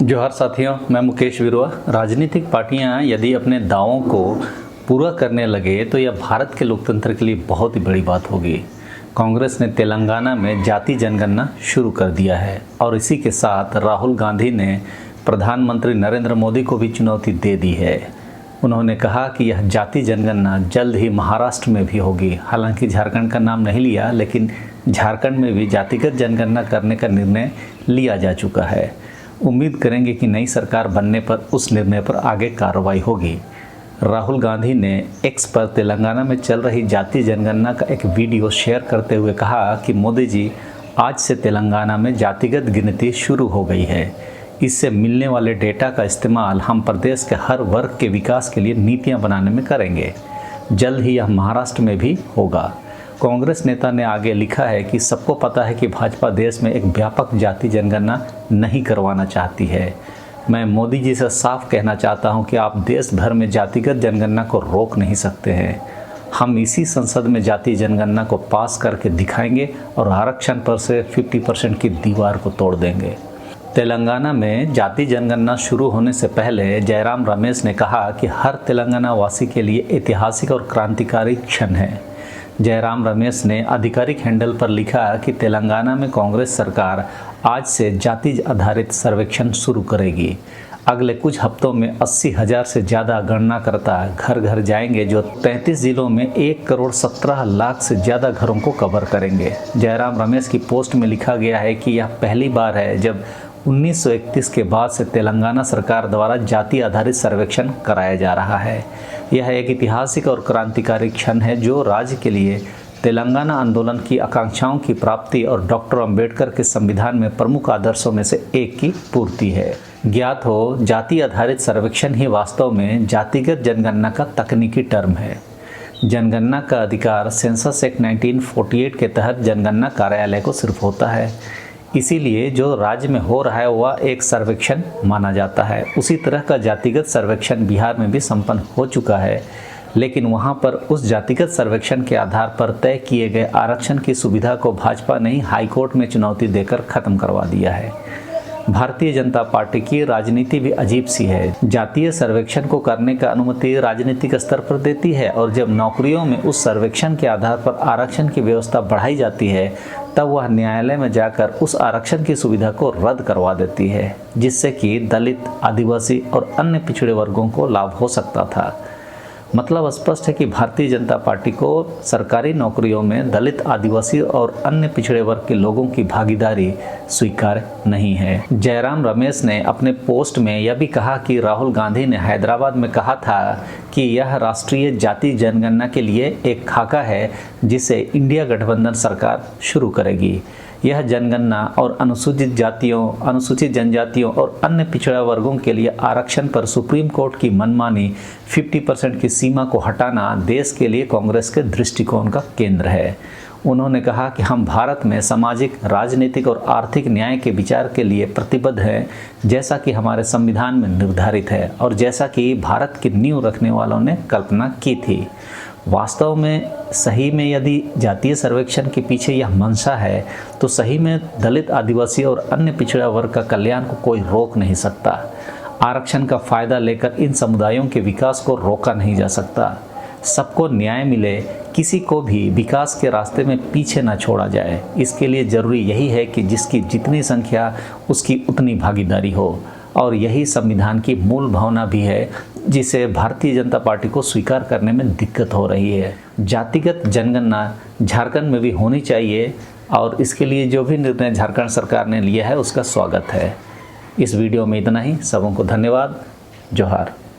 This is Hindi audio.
जोहार साथियों, मैं मुकेश विरुआ। राजनीतिक पार्टियां यदि अपने दावों को पूरा करने लगे तो यह भारत के लोकतंत्र के लिए बहुत ही बड़ी बात होगी। कांग्रेस ने तेलंगाना में जाति जनगणना शुरू कर दिया है और इसी के साथ राहुल गांधी ने प्रधानमंत्री नरेंद्र मोदी को भी चुनौती दे दी है। उन्होंने कहा कि यह जाति जनगणना जल्द ही महाराष्ट्र में भी होगी। हालांकि झारखंड का नाम नहीं लिया, लेकिन झारखंड में भी जातिगत जनगणना करने का निर्णय लिया जा चुका है। उम्मीद करेंगे कि नई सरकार बनने पर उस निर्णय पर आगे कार्रवाई होगी। राहुल गांधी ने एक्स पर तेलंगाना में चल रही जाति जनगणना का एक वीडियो शेयर करते हुए कहा कि मोदी जी, आज से तेलंगाना में जातिगत गिनती शुरू हो गई है। इससे मिलने वाले डेटा का इस्तेमाल हम प्रदेश के हर वर्ग के विकास के लिए नीतियां बनाने में करेंगे। जल्द ही यह महाराष्ट्र में भी होगा। कांग्रेस नेता ने आगे लिखा है कि सबको पता है कि भाजपा देश में एक व्यापक जाति जनगणना नहीं करवाना चाहती है। मैं मोदी जी से साफ कहना चाहता हूं कि आप देश भर में जातिगत जनगणना को रोक नहीं सकते हैं। हम इसी संसद में जाति जनगणना को पास करके दिखाएंगे और आरक्षण पर से 50% की दीवार को तोड़ देंगे। तेलंगाना में जाति जनगणना शुरू होने से पहले जयराम रमेश ने कहा कि हर तेलंगाना वासी के लिए ऐतिहासिक और क्रांतिकारी क्षण है। जयराम रमेश ने आधिकारिक हैंडल पर लिखा कि तेलंगाना में कांग्रेस सरकार आज से जाति आधारित सर्वेक्षण शुरू करेगी। अगले कुछ हफ्तों में 80,000 से ज़्यादा गणनाकर्ता घर घर जाएंगे, जो 33 जिलों में 1,17,00,000 से ज़्यादा घरों को कवर करेंगे। जयराम रमेश की पोस्ट में लिखा गया है कि यह पहली बार है जब 1931 के बाद से तेलंगाना सरकार द्वारा जाति आधारित सर्वेक्षण कराया जा रहा है। यह एक ऐतिहासिक और क्रांतिकारी क्षण है जो राज्य के लिए तेलंगाना आंदोलन की आकांक्षाओं की प्राप्ति और डॉक्टर अंबेडकर के संविधान में प्रमुख आदर्शों में से एक की पूर्ति है। ज्ञात हो, जाति आधारित सर्वेक्षण ही वास्तव में जातिगत जनगणना का तकनीकी टर्म है। जनगणना का अधिकार सेंसस एक्ट 1948 के तहत जनगणना कार्यालय को सिर्फ होता है। इसीलिए जो राज्य में हो रहा है वह एक सर्वेक्षण माना जाता है। उसी तरह का जातिगत सर्वेक्षण बिहार में भी संपन्न हो चुका है, लेकिन वहां पर उस जातिगत सर्वेक्षण के आधार पर तय किए गए आरक्षण की सुविधा को भाजपा ने हाईकोर्ट में चुनौती देकर खत्म करवा दिया है। भारतीय जनता पार्टी की राजनीति भी अजीब सी है। जातीय सर्वेक्षण को करने का अनुमति राजनीतिक स्तर पर देती है और जब नौकरियों में उस सर्वेक्षण के आधार पर आरक्षण की व्यवस्था बढ़ाई जाती है, तब वह न्यायालय में जाकर उस आरक्षण की सुविधा को रद्द करवा देती है, जिससे कि दलित, आदिवासी और अन्य पिछड़े वर्गों को लाभ हो सकता था। मतलब स्पष्ट है कि भारतीय जनता पार्टी को सरकारी नौकरियों में दलित, आदिवासी और अन्य पिछड़े वर्ग के लोगों की भागीदारी स्वीकार्य नहीं है। जयराम रमेश ने अपने पोस्ट में यह भी कहा कि राहुल गांधी ने हैदराबाद में कहा था कि यह राष्ट्रीय जाति जनगणना के लिए एक खाका है जिसे इंडिया गठबंधन सरकार शुरू करेगी। यह जनगणना और अनुसूचित जातियों, अनुसूचित जनजातियों और अन्य पिछड़ा वर्गों के लिए आरक्षण पर सुप्रीम कोर्ट की मनमानी 50% की सीमा को हटाना देश के लिए कांग्रेस के दृष्टिकोण का केंद्र है। उन्होंने कहा कि हम भारत में सामाजिक, राजनीतिक और आर्थिक न्याय के विचार के लिए प्रतिबद्ध हैं, जैसा कि हमारे संविधान में निर्धारित है और जैसा कि भारत की नींव रखने वालों ने कल्पना की थी। वास्तव में सही में यदि जातीय सर्वेक्षण के पीछे यह मंशा है, तो सही में दलित, आदिवासी और अन्य पिछड़ा वर्ग का कल्याण को कोई रोक नहीं सकता। आरक्षण का फायदा लेकर इन समुदायों के विकास को रोका नहीं जा सकता। सबको न्याय मिले, किसी को भी विकास के रास्ते में पीछे ना छोड़ा जाए। इसके लिए ज़रूरी यही है कि जिसकी जितनी संख्या उसकी उतनी भागीदारी हो, और यही संविधान की मूल भावना भी है जिसे भारतीय जनता पार्टी को स्वीकार करने में दिक्कत हो रही है। जातिगत जनगणना झारखंड में भी होनी चाहिए और इसके लिए जो भी निर्णय झारखंड सरकार ने लिया है उसका स्वागत है। इस वीडियो में इतना ही। सबों को धन्यवाद। जोहार।